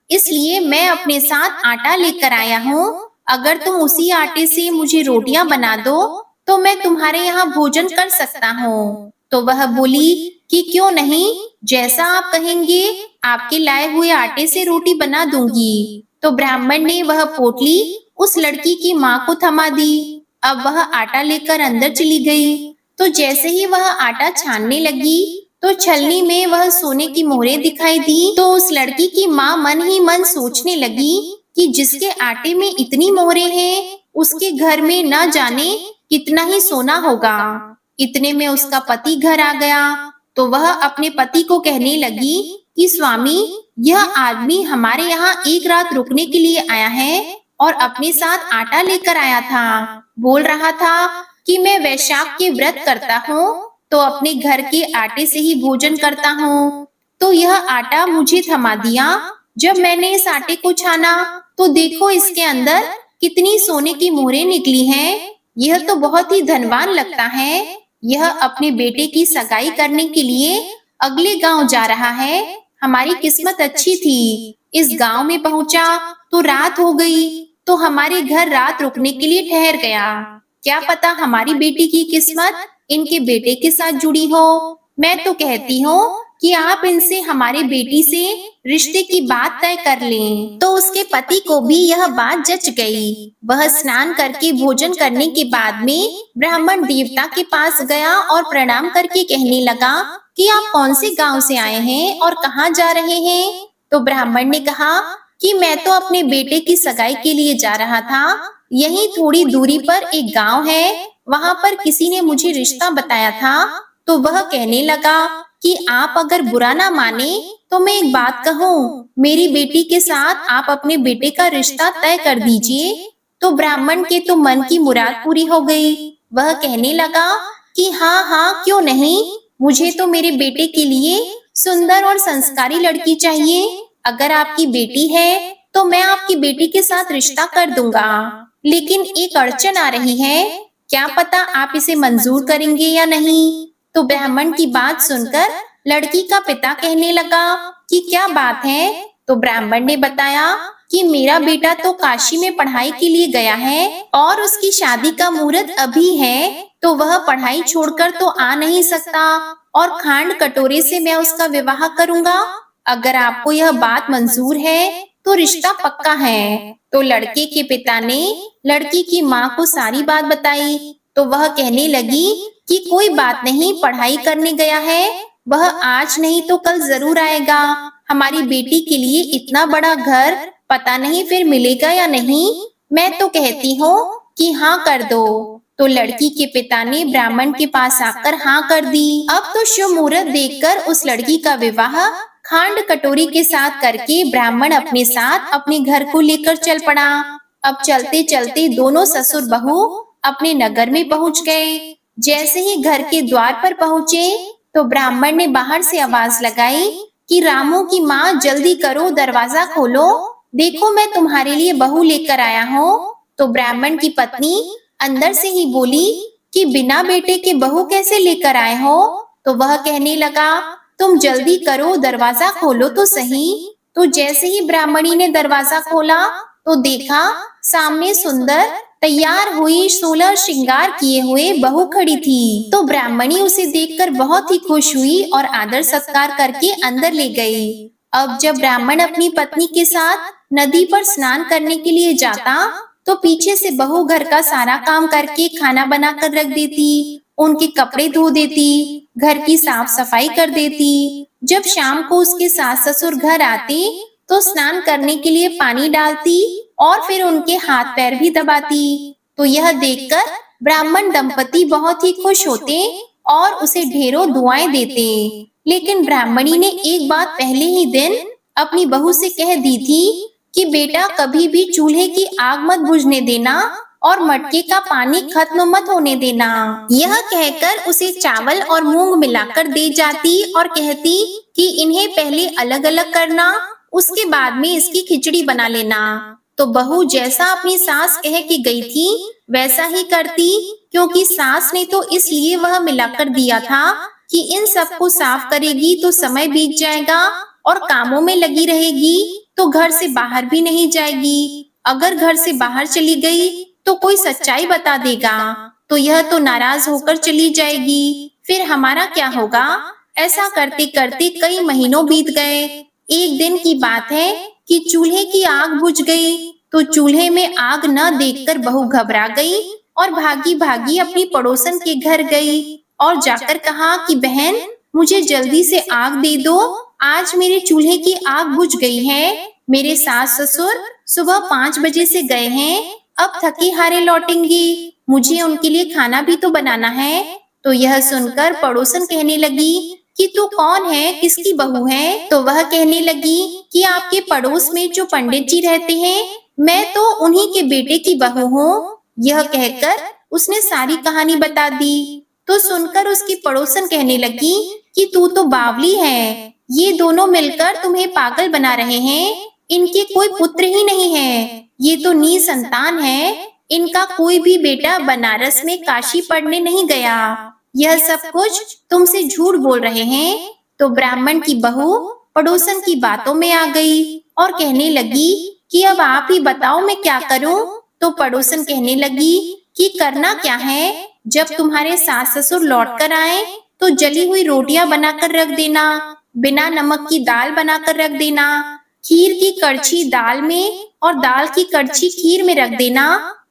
इसलिए मैं अपने साथ आटा लेकर आया हूँ। अगर तुम उसी आटे से मुझे रोटियां बना दो तो मैं तुम्हारे यहाँ भोजन कर सकता हूँ। तो वह बोली कि क्यों नहीं, जैसा आप कहेंगे आपके लाए हुए आटे से रोटी बना दूंगी। तो ब्राह्मण ने वह पोटली उस लड़की की माँ को थमा दी। अब वह आटा लेकर अंदर चली गई। तो जैसे ही वह आटा छानने लगी तो छलनी में वह सोने की मोहरें दिखाई दी। तो उस लड़की की माँ मन ही मन सोचने लगी कि जिसके आटे में इतनी मोहरें हैं उसके घर में न जाने कितना ही सोना होगा। इतने में उसका पति घर आ गया। तो वह अपने पति को कहने लगी कि स्वामी, यह आदमी हमारे यहाँ एक रात रुकने के लिए आया है और अपने साथ आटा लेकर आया था। बोल रहा था कि मैं वैशाख के व्रत करता हूँ तो अपने घर के आटे से ही भोजन करता हूँ। तो यह आटा मुझे थमा दिया। जब मैंने इस आटे को छाना तो देखो इसके अंदर कितनी सोने की मोहरें निकली हैं। यह तो बहुत ही धनवान लगता है। यह अपने बेटे की सगाई करने के लिए अगले गांव जा रहा है। हमारी किस्मत अच्छी थी। इस गांव में पहुंचा तो रात हो गई, तो हमारे घर रात रुकने के लिए ठहर गया। क्या पता हमारी बेटी की किस्मत इनके बेटे के साथ जुड़ी हो। मैं तो कहती हूँ कि आप इनसे हमारे बेटी से रिश्ते की बात तय कर लें। तो उसके पति को भी यह बात जच गई। वह स्नान करके भोजन करने के बाद में ब्राह्मण देवता के पास गया और प्रणाम करके कहने लगा कि आप कौन से गांव से आए हैं और कहाँ जा रहे हैं। तो ब्राह्मण ने कहा कि मैं तो अपने बेटे की सगाई के लिए जा रहा था। यहीं थोड़ी दूरी पर एक गांव है, वहां पर किसी ने मुझे रिश्ता बताया था। तो वह कहने लगा कि आप अगर बुरा ना माने तो मैं एक बात कहूँ, मेरी बेटी के साथ आप अपने बेटे का रिश्ता तय कर दीजिए। तो ब्राह्मण के तो मन की मुराद पूरी हो गई। वह कहने लगा कि हाँ हाँ, क्यों नहीं, मुझे तो मेरे बेटे के लिए सुंदर और संस्कारी लड़की चाहिए। अगर आपकी बेटी है तो मैं आपकी बेटी के साथ रिश्ता कर दूंगा, लेकिन एक अड़चन आ रही है। क्या पता आप इसे मंजूर करेंगे या नहीं। तो ब्राह्मण की बात सुनकर लड़की का पिता कहने लगा कि क्या बात है। तो ब्राह्मण ने बताया कि मेरा बेटा तो काशी में पढ़ाई के लिए गया है और उसकी शादी का मुहूर्त अभी है, तो वह पढ़ाई छोड़कर तो आ नहीं सकता और खांड कटोरे से मैं उसका विवाह करूंगा। अगर आपको यह बात मंजूर है तो रिश्ता पक्का है। तो लड़के के पिता ने लड़की की माँ को सारी बात बताई। तो वह कहने लगी कि कोई बात नहीं, पढ़ाई करने गया है, वह आज नहीं तो कल जरूर आएगा। हमारी बेटी के लिए इतना बड़ा घर पता नहीं फिर मिलेगा या नहीं। मैं तो कहती हूँ कि हाँ कर दो। तो लड़की के पिता ने ब्राह्मण के पास आकर हाँ कर दी। अब तो शुभ मुहूर्त देखकर उस लड़की का विवाह खांड कटोरी के साथ करके ब्राह्मण अपने साथ अपने घर को लेकर चल पड़ा। अब चलते चलते दोनों ससुर बहू अपने नगर में पहुंच गए। जैसे ही घर के द्वार पर पहुंचे तो ब्राह्मण ने बाहर से आवाज लगाई कि रामू की माँ, जल्दी करो, दरवाजा खोलो, देखो मैं तुम्हारे लिए बहू लेकर आया हूँ। तो ब्राह्मण की पत्नी अंदर से ही बोली कि बिना बेटे के बहू कैसे लेकर आए हो। तो वह कहने लगा, तुम जल्दी करो, दरवाजा खोलो तो सही। तो जैसे ही ब्राह्मणी ने दरवाजा खोला तो देखा सामने सुंदर तैयार हुई 16 श्रृंगार किए हुए बहू खड़ी थी। तो ब्राह्मणी उसे देखकर बहुत ही खुश हुई और आदर सत्कार करके अंदर ले गई। अब जब ब्राह्मण अपनी पत्नी के साथ नदी पर स्नान करने के लिए जाता तो पीछे से बहू घर का सारा काम करके खाना बना कर रख देती, उनके कपड़े धो देती, घर की साफ सफाई कर देती। जब शाम को उसके सास ससुर घर आते तो स्नान करने के लिए पानी डालती और फिर उनके हाथ पैर भी दबाती। तो यह देखकर ब्राह्मण दंपति बहुत ही खुश होते और उसे ढेरों दुआएं देते। लेकिन ब्राह्मणी ने एक बात पहले ही दिन अपनी बहू से कह दी थी कि बेटा, कभी भी चूल्हे की आग मत बुझने देना और मटके का पानी खत्म मत होने देना। यह कहकर उसे चावल और मूंग मिलाकर दे जाती और कहती कि इन्हें पहले अलग अलग करना, उसके बाद में इसकी खिचड़ी बना लेना। तो बहू जैसा अपनी सास कह के गई थी वैसा ही करती, क्योंकि सास ने तो इसलिए वह मिलाकर दिया था कि इन सबको साफ करेगी तो समय बीत जाएगा और कामों में लगी रहेगी तो घर से बाहर भी नहीं जाएगी। अगर घर से बाहर चली गई तो कोई सच्चाई बता देगा तो यह तो नाराज होकर चली जाएगी, फिर हमारा क्या होगा। ऐसा करते करते कई महीनों बीत गए। एक दिन की बात है कि चूल्हे की आग बुझ गई। तो चूल्हे में आग न देखकर बहू घबरा गई और भागी भागी अपनी पड़ोसन के घर गई और जाकर कहा कि बहन, मुझे जल्दी से आग दे दो, आज मेरे चूल्हे की आग बुझ गई है। मेरे सास ससुर सुबह 5 बजे से गए हैं, अब थके हारे लौटेंगे, मुझे उनके लिए खाना भी तो बनाना है। तो यह सुनकर पड़ोसन कहने लगी कि तू कौन है, किसकी बहू है? तो वह कहने लगी कि आपके पड़ोस में जो पंडित जी रहते हैं, मैं तो उन्हीं के बेटे की बहू हूँ। यह कहकर उसने सारी कहानी बता दी। तो सुनकर उसकी पड़ोसन कहने लगी कि तू तो बावली है, ये दोनों मिलकर तुम्हें पागल बना रहे हैं। इनके कोई पुत्र ही नहीं है, ये तो निसंतान है। इनका कोई भी बेटा बनारस में काशी पढ़ने नहीं गया। यह सब कुछ तुमसे झूठ बोल रहे हैं। तो ब्राह्मण की बहू पड़ोसन की बातों में आ गई और कहने लगी कि अब आप ही बताओ मैं क्या करूं? तो पड़ोसन कहने लगी कि करना क्या है, जब तुम्हारे सास ससुर लौट कर आए तो जली हुई रोटियां बनाकर रख देना, बिना नमक की दाल बनाकर रख देना, खीर की कड़छी दाल में और दाल की कड़छी खीर में रख देना।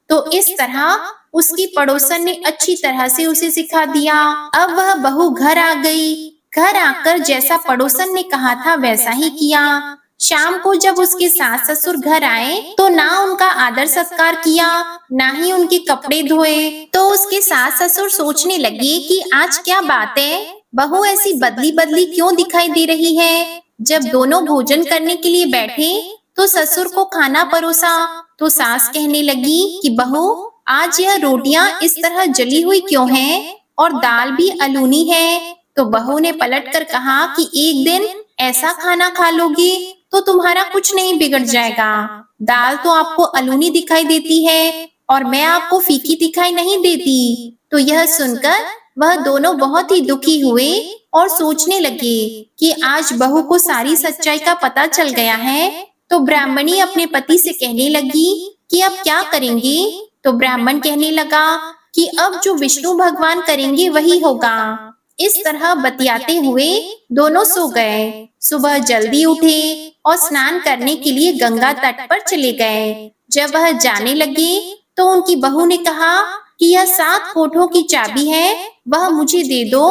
तो इस तरह उसकी पड़ोसन ने अच्छी तरह से उसे सिखा दिया। अब वह बहू घर आ गई। घर आकर जैसा पड़ोसन ने कहा था वैसा ही किया। शाम को जब उसके सास ससुर घर आए तो ना उनका आदर सत्कार किया, ना ही उनके कपड़े धोए। तो उसके सास ससुर सोचने लगे कि आज क्या बात है, बहू ऐसी बदली बदली क्यों दिखाई दे रही है। जब दोनों भोजन करने के लिए बैठे तो ससुर को खाना परोसा तो सास कहने लगी कि बहू, आज यह रोटियां इस तरह जली हुई क्यों हैं और दाल भी अलूनी है। तो बहू ने पलटकर कहा कि एक दिन ऐसा खाना खा लोगे तो तुम्हारा कुछ नहीं बिगड़ जाएगा। दाल तो आपको अलूनी दिखाई देती है और मैं आपको फीकी दिखाई नहीं देती। तो यह सुनकर वह दोनों बहुत ही दुखी हुए और सोचने लगे कि आज बहू को सारी सच्चाई का पता चल गया है। तो ब्राह्मणी अपने पति से कहने लगी कि अब क्या करेंगे? तो ब्राह्मण कहने लगा कि अब जो विष्णु भगवान करेंगे वही होगा। इस तरह बतियाते हुए दोनों सो गए। सुबह जल्दी उठे और स्नान करने के लिए गंगा तट पर चले गए। जब वह जाने लगे तो उनकी बहू ने कहा कि यह 7 कोठों की चाबी है, वह मुझे दे दो।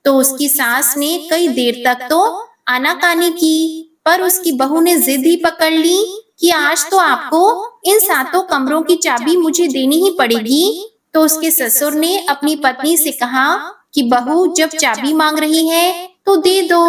तो उसकी सास ने कई देर तक तो आनाकानी की, पर उसकी बहू ने जिद ही पकड़ ली कि आज तो आपको इन 7 कमरों की चाबी मुझे देनी ही पड़ेगी। तो उसके ससुर ने अपनी पत्नी से कहा कि बहू जब चाबी मांग रही है तो दे दो,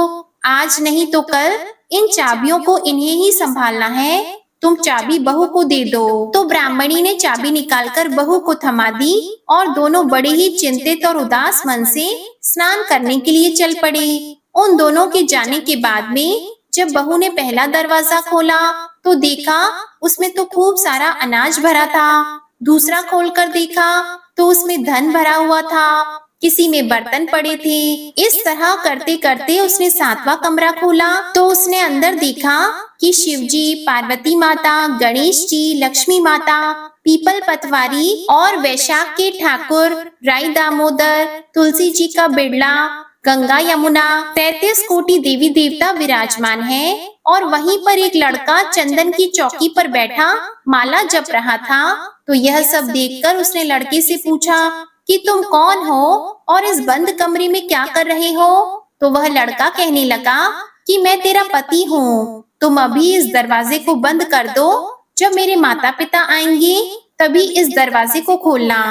आज नहीं तो कल इन चाबियों को इन्हें ही संभालना है, तुम चाबी बहू को दे दो। तो ब्राह्मणी ने चाबी निकालकर बहू को थमा दी और दोनों बड़े ही चिंतित और उदास मन से स्नान करने के लिए चल पड़े। उन दोनों के जाने के बाद में जब बहू ने पहला दरवाजा खोला तो देखा उसमें तो खूब सारा अनाज भरा था। दूसरा खोलकर देखा तो उसमें धन भरा हुआ था, किसी में बर्तन पड़े थे। इस तरह करते करते उसने 7वां कमरा खोला तो उसने अंदर देखा कि शिव जी, पार्वती माता, गणेश जी, लक्ष्मी माता, पीपल पतवारी और वैशाख के ठाकुर, राई दामोदर, तुलसी जी का बिड़ला, गंगा यमुना, 33 कोटि देवी देवता विराजमान है। और वहीं पर एक लड़का चंदन की चौकी पर बैठा माला जप रहा था। तो यह सब देखकर उसने लड़के से पूछा कि तुम कौन हो और इस बंद कमरे में क्या कर रहे हो? तो वह लड़का कहने लगा कि मैं तेरा पति हूँ, तुम अभी इस दरवाजे को बंद कर दो, जब मेरे माता पिता आएंगे तभी इस दरवाजे को खोलना।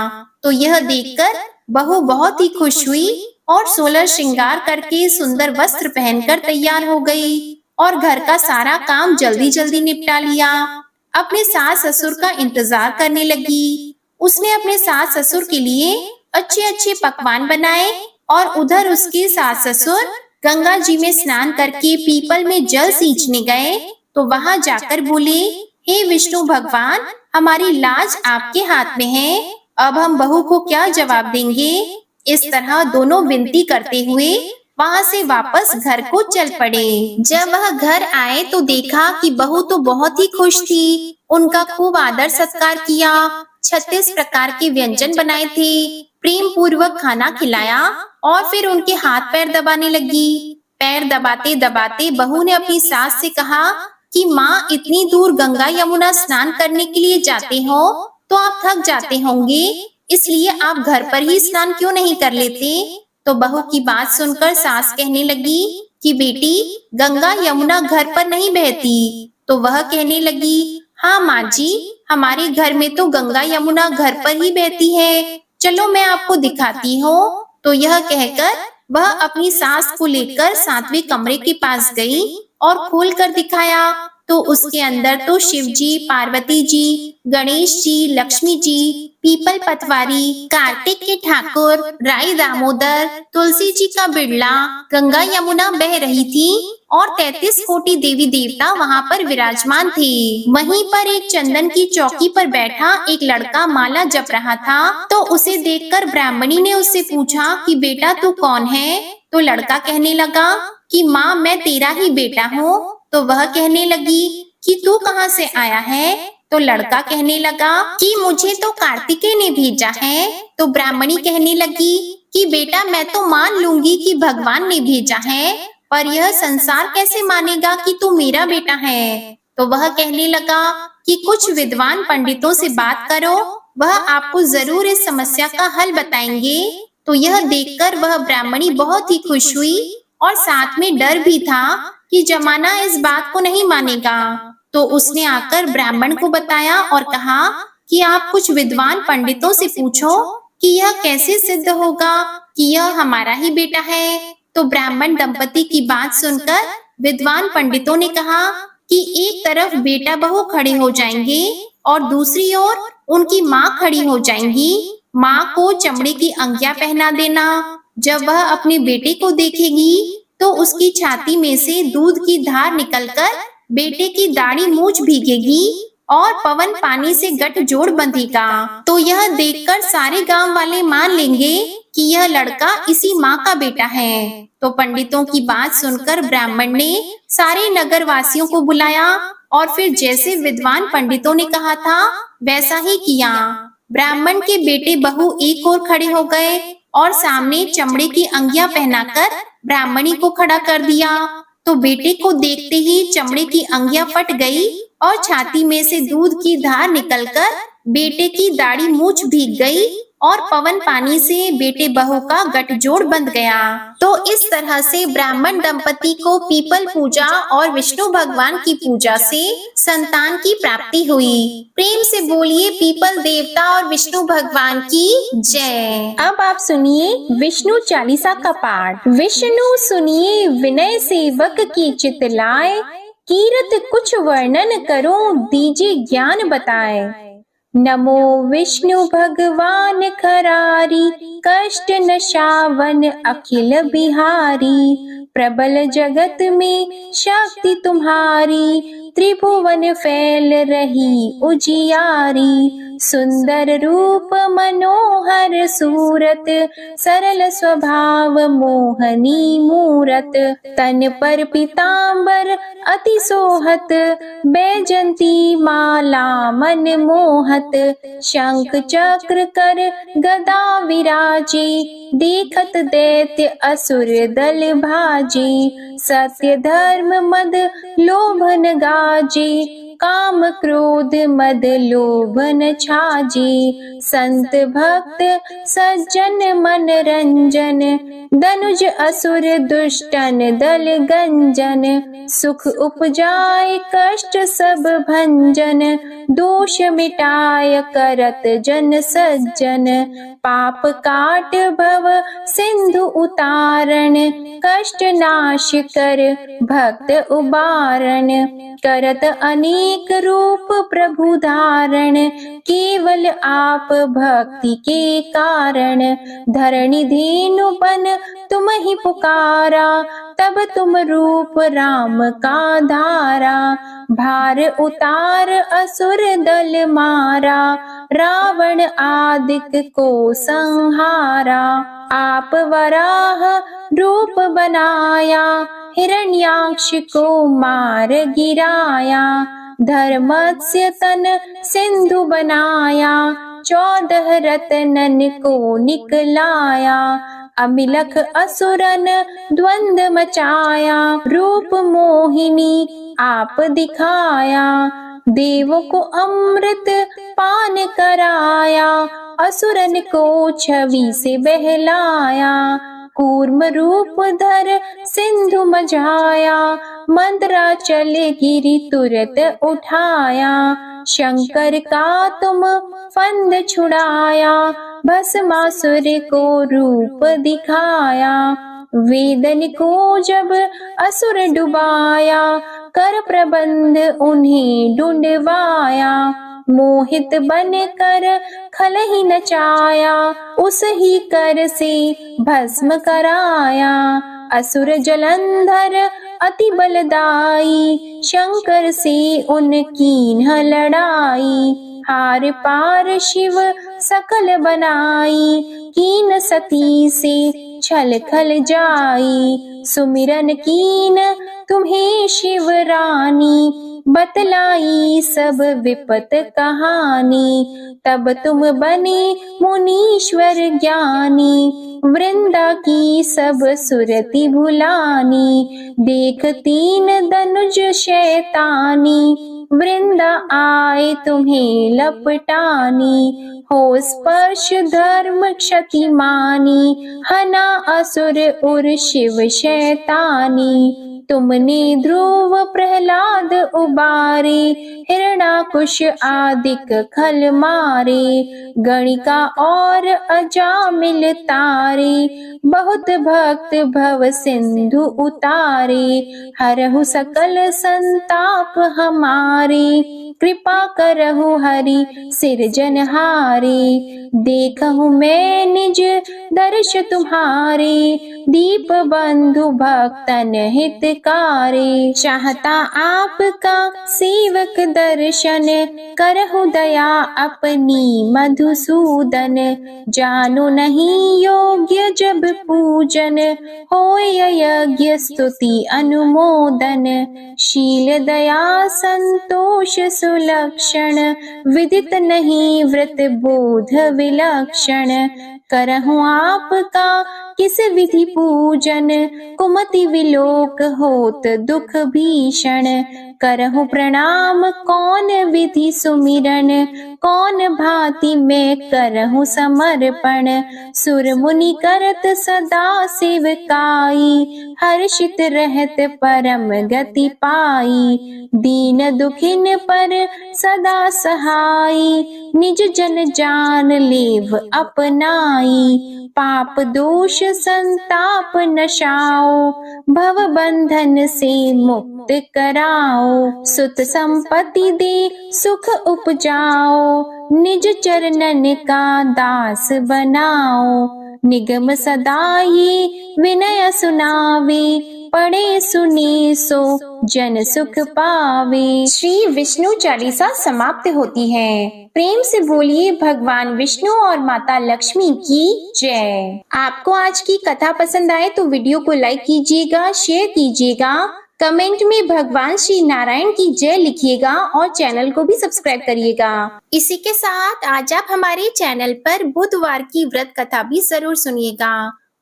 तो यह देखकर बहू बहुत ही खुश हुई और 16 श्रृंगार करके सुंदर वस्त्र पहनकर तैयार हो गई और घर का सारा काम जल्दी जल्दी निपटा लिया। अपने सास ससुर का इंतजार करने लगी। उसने अपने सास ससुर के लिए अच्छे अच्छे पकवान बनाए और उधर उसके सास ससुर गंगा जी में स्नान करके पीपल में जल सींचने गए। तो वहां जाकर बोले, हे विष्णु भगवान, हमारी लाज आपके हाथ में है, अब हम बहू को क्या जवाब देंगे? इस तरह दोनों विनती करते हुए वहां से वापस घर को चल पड़े। जब वह घर आए तो देखा कि बहू तो बहुत ही खुश थी। उनका खूब आदर सत्कार किया, 36 प्रकार के व्यंजन बनाए थे, प्रेम पूर्वक खाना खिलाया और फिर उनके हाथ पैर दबाने लगी। पैर दबाते दबाते बहू ने अपनी सास से कहा कि माँ, इतनी दूर गंगा यमुना स्नान करने के लिए जाते हो तो आप थक जाते होंगे, इसलिए आप घर पर ही स्नान क्यों नहीं कर लेते? तो बहू की बात सुनकर सास कहने लगी कि बेटी, गंगा यमुना घर पर नहीं बहती। तो वह कहने लगी, हाँ माँ जी, हमारे घर में तो गंगा यमुना घर पर ही बहती है, चलो मैं आपको दिखाती हूँ। तो यह कहकर वह अपनी सास को लेकर 7वें कमरे के पास गई और खोल कर दिखाया तो उसके अंदर तो शिव जी, पार्वती जी, गणेश जी, लक्ष्मी जी, पीपल पतवारी, कार्तिक के ठाकुर, राई दामोदर, तुलसी जी का बिड़ला, गंगा यमुना बह रही थी और 33 कोटि देवी देवता वहाँ पर विराजमान थे। वहीं पर एक चंदन की चौकी पर बैठा एक लड़का माला जप रहा था तो उसे देखकर ब्राह्मणी ने उससे पूछा कि बेटा तू कौन है? तो लड़का कहने लगा कि माँ मैं तेरा ही बेटा हूँ। तो वह कहने लगी कि तू कहाँ से आया है? तो लड़का कहने लगा कि मुझे तो कार्तिकेय ने भेजा है। तो ब्राह्मणी कहने लगी कि बेटा मैं तो मान लूंगी कि भगवान ने भेजा है, पर यह संसार कैसे मानेगा कि तू मेरा बेटा है? तो वह कहने लगा कि कुछ विद्वान पंडितों से बात करो, वह आपको जरूर इस समस्या का हल बताएंगे। तो यह देखकर वह ब्राह्मणी बहुत ही खुश हुई और साथ में डर भी था कि जमाना इस बात को नहीं मानेगा। तो उसने आकर ब्राह्मण को बताया और कहा कि आप कुछ विद्वान पंडितों से पूछो कि यह कैसे सिद्ध होगा कि यह हमारा ही बेटा है। तो ब्राह्मण दंपति की बात सुनकर विद्वान पंडितों ने कहा कि एक तरफ बेटा बहू खड़े हो जाएंगे और दूसरी ओर उनकी माँ खड़ी हो जाएंगी। माँ को चमड़े की अंगिया पहना देना। जब वह अपने बेटे को देखेगी तो उसकी छाती में से दूध की धार निकलकर बेटे की दाढ़ी मूछ भीगेगी और पवन पानी से गठजोड़ बंधेगा। तो यह देखकर सारे गांव वाले मान लेंगे कि यह लड़का इसी माँ का बेटा है। तो पंडितों की बात सुनकर ब्राह्मण ने सारे नगर वासियों को बुलाया और फिर जैसे विद्वान पंडितों ने कहा था वैसा ही किया। ब्राह्मण के बेटे बहू एक ओर खड़े हो गए और सामने चमड़े की अंगिया पहनाकर ब्राह्मणी को खड़ा कर दिया। तो बेटे को देखते ही चमड़े की अंगिया फट गई और छाती में से दूध की धार निकलकर बेटे की दाढ़ी मूछ भीग गई और पवन पानी से बेटे बहू का गठजोड़ बंध गया। तो इस तरह से ब्राह्मण दंपति को पीपल पूजा और विष्णु भगवान की पूजा से संतान की प्राप्ति हुई। प्रेम से बोलिए पीपल देवता और विष्णु भगवान की जय। अब आप सुनिए विष्णु चालीसा का पाठ। विष्णु सुनिए विनय सेवक की चितलाए, कीरत कुछ वर्णन करो दीजिए ज्ञान बताए। नमो विष्णु भगवान खरारी, कष्ट नशावन अखिल बिहारी। प्रबल जगत में शक्ति तुम्हारी, त्रिभुवन फैल रही उजियारी। सुंदर रूप मनोहर सूरत, सरल स्वभाव मोहनी मूरत। तन पर पीतांबर अति सोहत, बैजंती माला मन मोहत। शंख चक्र कर गदा विराजे, देखत दैत्य असुर दल भाजे। सत्य धर्म मद लोभन गाजे, काम क्रोध मद लोभन छाजे। संत भक्त सज्जन मन रंजन, धनुज असुर दुष्टन दल गंजन। सुख उपजाए कष्ट सब भंजन, दोष मिटाय करत जन सज्जन। पाप काट भव सिंधु उतारण, कष्ट नाश कर भक्त उबारण। करत अनेक रूप प्रभु धारण, केवल आप भक्ति के कारण। धरणी धेनु बन तुम ही पुकारा, तब तुम रूप राम का धारा। भार उतार असुर दल मारा, रावण आदित्य को संहारा। आप वराह रूप बनाया, हिरण्याक्ष को मार गिराया। धर्मस्य तन सिंधु बनाया, 14 रत्नन को निकलाया। अमिलख असुरन द्वंद मचाया, रूप मोहिनी आप दिखाया। देवों को अमृत पान कराया, असुरन को छवि से बहलाया। कूर्म रूप धर सिंधु मझाया, मंदराचल गिरि तुरत उठाया। शंकर का तुम फंद छुड़ाया, भस्मासुर को रूप दिखाया। वेदन को जब असुर डुबाया, कर प्रबंध उन्हें ढूंढवाया। मोहित बन कर खल ही नचाया, उस ही कर से भस्म कराया। असुर जलंधर अति बलदाई, शंकर से उनकी न लड़ाई। हार पार शिव सकल बनाई, कीन सती से छल खल जाई। सुमिरन कीन तुम्हें शिव रानी, बतलाई सब विपत कहानी। तब तुम बने मुनीश्वर ज्ञानी, वृंदा की सब सुरति भुलानी। देख तीन धनुज शैतानी, वृंदा आए तुम्हें लपटानी। हो स्पर्श धर्म क्षति मानी, हना असुर उर शिव शैतानी। तुमने ध्रुव प्रहलाद उबारे, हिरणाकुश आदिक खल मारे। गणिका और अजामिल तारे, बहुत भक्त भव सिंधु उतारे। हरहु सकल संताप हमारे, कृपा करहु हरि सिरजनहारे। देखहु मैं निज दर्श तुम्हारे, दीप बंधु भक्तन हितकारे। चाहता आपका सेवक दर्शन, करहु दया अपनी मधुसूदन। जानो नहीं योग्य जब पूजन, होय यज्ञ स्तुति अनुमोदन। शील दया संतोष सुलक्षण, विदित नहीं व्रत बोध विलक्षण। करहु आपका किस विधि पूजन, कुमति विलोक होत दुख भीषण। करहु प्रणाम कौन विधि सुमिरन, कौन भांति मैं करहु समर्पण। सुर मुनि करत सदा सेवकाई, हर्षित रहत परम गति पाई। दीन दुखिन पर सदा सहाई, निज जन जान लेव अपनाई। पाप दोष संताप नशाओ, भव बंधन से मुक्त कराओ। सुत संपत्ति दे सुख उपजाओ, निज चरणन का दास बनाओ। निगम सदा ये विनय सुनावे, पढ़े सुने सो जन सुख पावे। श्री विष्णु चालीसा समाप्त होती है। प्रेम से बोलिए भगवान विष्णु और माता लक्ष्मी की जय। आपको आज की कथा पसंद आए तो वीडियो को लाइक कीजिएगा, शेयर कीजिएगा, कमेंट में भगवान श्री नारायण की जय लिखिएगा और चैनल को भी सब्सक्राइब करिएगा। इसी के साथ आज आप हमारे चैनल पर बुधवार की व्रत कथा भी जरूर सुनिएगा।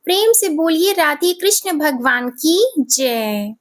प्रेम से बोलिए राधे कृष्ण भगवान की जय।